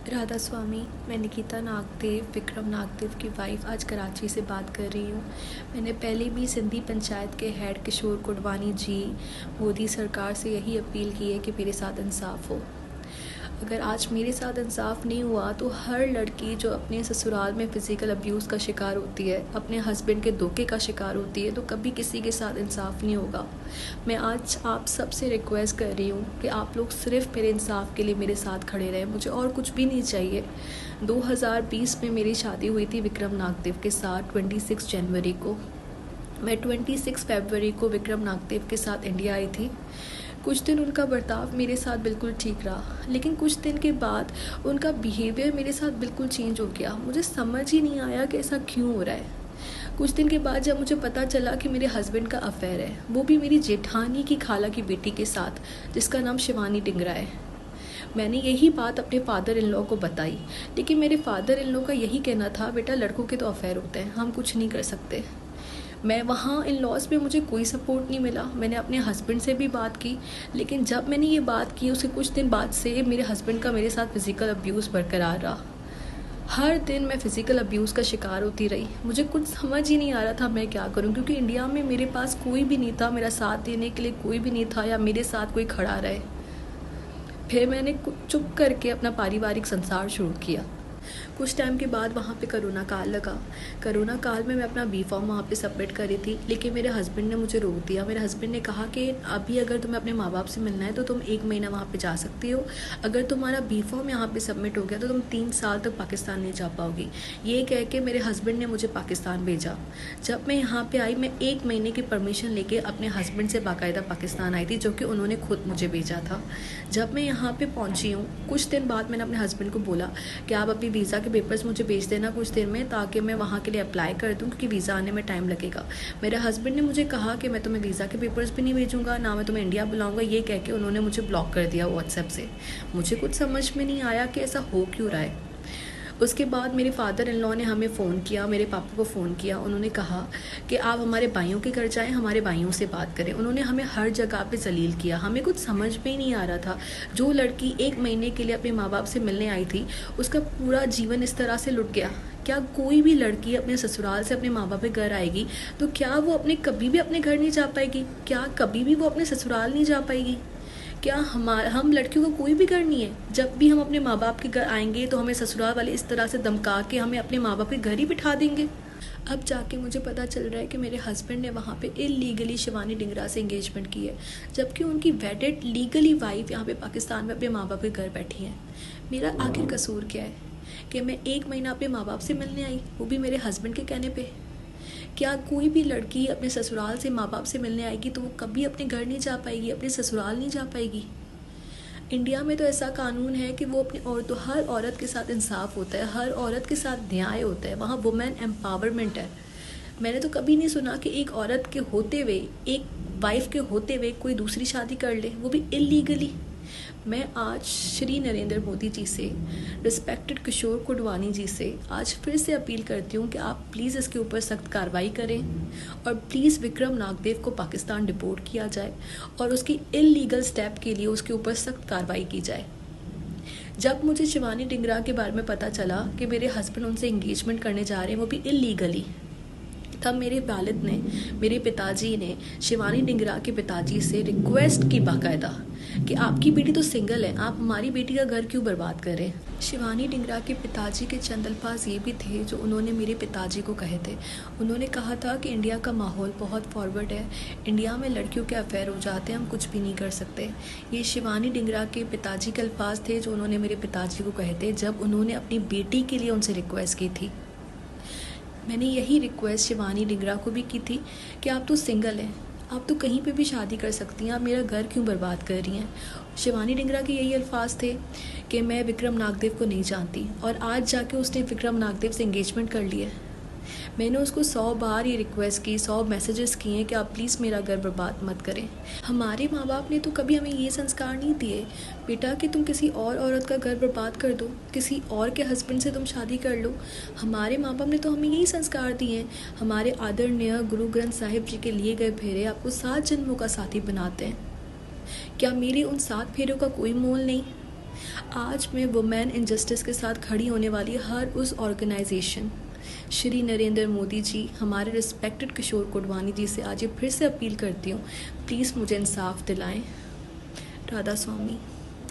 राधा स्वामी। मैं निकिता नागदेव, विक्रम नागदेव की वाइफ, आज कराची से बात कर रही हूँ। मैंने पहले भी सिंधी पंचायत के हेड किशोर कुडवानी जी, मोदी सरकार से यही अपील की है कि मेरे साथ इंसाफ़ हो। अगर आज मेरे साथ इंसाफ़ नहीं हुआ तो हर लड़की जो अपने ससुराल में फ़िज़िकल अब्यूज़ का शिकार होती है, अपने हस्बैंड के धोखे का शिकार होती है, तो कभी किसी के साथ इंसाफ़ नहीं होगा। मैं आज आप सबसे रिक्वेस्ट कर रही हूँ कि आप लोग सिर्फ़ मेरे इंसाफ़ के लिए मेरे साथ खड़े रहें। मुझे और कुछ भी नहीं चाहिए। 2020 में मेरी शादी हुई थी विक्रम नागदेव के साथ 26 जनवरी को। मैं 26 फरवरी को विक्रम नागदेव के साथ इंडिया आई थी। कुछ दिन उनका बर्ताव मेरे साथ बिल्कुल ठीक रहा, लेकिन कुछ दिन के बाद उनका बिहेवियर मेरे साथ बिल्कुल चेंज हो गया। मुझे समझ ही नहीं आया कि ऐसा क्यों हो रहा है। कुछ दिन के बाद जब मुझे पता चला कि मेरे हस्बैंड का अफेयर है, वो भी मेरी जेठानी की खाला की बेटी के साथ, जिसका नाम शिवानी डिंगरा है। मैंने यही बात अपने फादर इन लॉ को बताई, लेकिन मेरे फादर इन लॉ का यही कहना था, बेटा लड़कों के तो अफेयर होते हैं, हम कुछ नहीं कर सकते। मैं वहाँ इन लॉज में मुझे कोई सपोर्ट नहीं मिला। मैंने अपने हस्बैंड से भी बात की, लेकिन जब मैंने ये बात की उसके कुछ दिन बाद से मेरे हस्बैंड का मेरे साथ फ़िज़िकल अब्यूज़ बरकरार रहा। हर दिन मैं फ़िज़िकल अब्यूज़ का शिकार होती रही। मुझे कुछ समझ ही नहीं आ रहा था मैं क्या करूं, क्योंकि इंडिया में मेरे पास कोई भी नहीं था, मेरा साथ देने के लिए कोई भी नहीं था या मेरे साथ कोई खड़ा रहे। फिर मैंने चुप करके अपना पारिवारिक संसार शुरू किया। कुछ टाइम के बाद वहाँ पे कोरोना काल लगा। कोरोना काल में मैं अपना बी फॉर्म वहाँ पे सबमिट करी थी, लेकिन मेरे हस्बैंड ने मुझे रोक दिया। मेरे हस्बैंड ने कहा कि अभी अगर तुम्हें अपने माँ बाप से मिलना है तो तुम 1 महीना वहाँ पे जा सकती हो, अगर तुम्हारा बी फॉर्म यहाँ पे सबमिट हो गया तो तुम 3 साल तक पाकिस्तान नहीं जा पाओगी। ये कह के मेरे हस्बैंड ने मुझे पाकिस्तान भेजा। जब मैं यहाँ पर आई, मैं 1 महीने की परमिशन लेके अपने हस्बैंड से बाकायदा पाकिस्तान आई थी, जो कि उन्होंने खुद मुझे भेजा था। जब मैं यहाँ पर पहुँची हूँ, कुछ दिन बाद मैंने अपने हस्बैंड को बोला कि आप अपनी वीज़ा के पेपर्स मुझे भेज देना कुछ देर में, ताकि मैं वहाँ के लिए अप्लाई कर दूँ, क्योंकि वीज़ा आने में टाइम लगेगा। मेरे हस्बैंड ने मुझे कहा कि मैं तुम्हें वीज़ा के पेपर्स भी नहीं भेजूँगा, ना मैं तुम्हें इंडिया बुलाऊँगा। ये कह के उन्होंने मुझे ब्लॉक कर दिया व्हाट्सएप से। मुझे कुछ समझ में नहीं आया कि ऐसा हो क्यों रहा है। उसके बाद मेरे फादर इन लॉ ने हमें फ़ोन किया, मेरे पापा को फ़ोन किया। उन्होंने कहा कि आप हमारे भाइयों के घर जाएं, हमारे भाइयों से बात करें। उन्होंने हमें हर जगह पे जलील किया। हमें कुछ समझ में ही नहीं आ रहा था। जो लड़की 1 महीने के लिए अपने माँ बाप से मिलने आई थी, उसका पूरा जीवन इस तरह से लुट गया। क्या कोई भी लड़की अपने ससुराल से अपने माँ बाप के घर आएगी तो क्या वो कभी भी अपने घर नहीं जा पाएगी? क्या कभी भी वो अपने ससुराल नहीं जा पाएगी? क्या हम लड़कियों का कोई भी घर नहीं है? जब भी हम अपने माँ बाप के घर आएंगे तो हमें ससुराल वाले इस तरह से धमका के हमें अपने माँ बाप के घर ही बिठा देंगे। अब जाके मुझे पता चल रहा है कि मेरे हस्बैंड ने वहाँ पे इलीगली शिवानी डिंगरा से एंगेजमेंट की है, जबकि उनकी वेडेड लीगली वाइफ यहाँ पे पाकिस्तान में अपने माँ बाप के घर बैठी है। मेरा आखिर कसूर क्या है कि मैं 1 महीना अपने माँ बाप से मिलने आई, वो भी मेरे हस्बैंड के कहने पे? क्या कोई भी लड़की अपने ससुराल से माँ बाप से मिलने आएगी तो वो कभी अपने घर नहीं जा पाएगी, अपने ससुराल नहीं जा पाएगी? इंडिया में तो ऐसा कानून है कि वो अपनी औरतों, हर औरत के साथ इंसाफ होता है, हर औरत के साथ न्याय होता है, वहाँ वुमेन एम्पावरमेंट है। मैंने तो कभी नहीं सुना कि एक औरत के होते हुए, एक वाइफ के होते हुए कोई दूसरी शादी कर ले, वो भी इलीगली। मैं आज श्री नरेंद्र मोदी जी से, रिस्पेक्टेड किशोर कुडवानी जी से आज फिर से अपील करती हूँ कि आप प्लीज़ इसके ऊपर सख्त कार्रवाई करें और प्लीज़ विक्रम नागदेव को पाकिस्तान डिपोर्ट किया जाए और उसकी इलीगल स्टेप के लिए उसके ऊपर सख्त कार्रवाई की जाए। जब मुझे शिवानी डिंगरा के बारे में पता चला कि मेरे हस्बैंड उनसे इंगेजमेंट करने जा रहे हैं, वो भी इलीगली, तब मेरे वालिद ने, मेरे पिताजी ने शिवानी डिंगरा के पिताजी से रिक्वेस्ट की बाकायदा कि आपकी बेटी तो सिंगल है, आप हमारी बेटी का घर क्यों बर्बाद करें। शिवानी डिंगरा के पिताजी के चंद अल्फाज ये भी थे जो उन्होंने मेरे पिताजी को कहे थे। उन्होंने कहा था कि इंडिया का माहौल बहुत फॉरवर्ड है, इंडिया में लड़कियों के अफेयर हो जाते हैं, हम कुछ भी नहीं कर सकते। ये शिवानी डिंगरा के पिताजी के अल्फाज थे जो उन्होंने मेरे पिताजी को कहे थे जब उन्होंने अपनी बेटी के लिए उनसे रिक्वेस्ट की थी। मैंने यही रिक्वेस्ट शिवानी डिंगरा को भी की थी कि आप तो सिंगल हैं, आप तो कहीं पे भी शादी कर सकती हैं, आप मेरा घर क्यों बर्बाद कर रही हैं। शिवानी डिंगरा के यही अल्फाज थे कि मैं विक्रम नागदेव को नहीं जानती, और आज जाके उसने विक्रम नागदेव से एंगेजमेंट कर लिया। मैंने उसको 100 बार ये रिक्वेस्ट की, 100 मैसेजेस किए कि आप प्लीज़ मेरा घर बर्बाद मत करें। हमारे माँ बाप ने तो कभी हमें ये संस्कार नहीं दिए बेटा कि तुम किसी और औरत का घर बर्बाद कर दो, किसी और के हस्बैंड से तुम शादी कर लो। हमारे माँ बाप ने तो हमें यही संस्कार दिए हैं। हमारे आदरणीय गुरु ग्रंथ साहिब जी के लिए गए फेरे आपको 7 जन्मों का साथी बनाते हैं। क्या मेरे उन 7 फेरों का कोई मोल नहीं? आज मैं वुमेन इनजस्टिस के साथ खड़ी होने वाली हर उस ऑर्गेनाइजेशन श्री नरेंद्र मोदी जी, हमारे रिस्पेक्टेड किशोर कोडवानी जी से आज ये फिर से अपील करती हूँ, प्लीज़ मुझे इंसाफ दिलाएं। राधा स्वामी।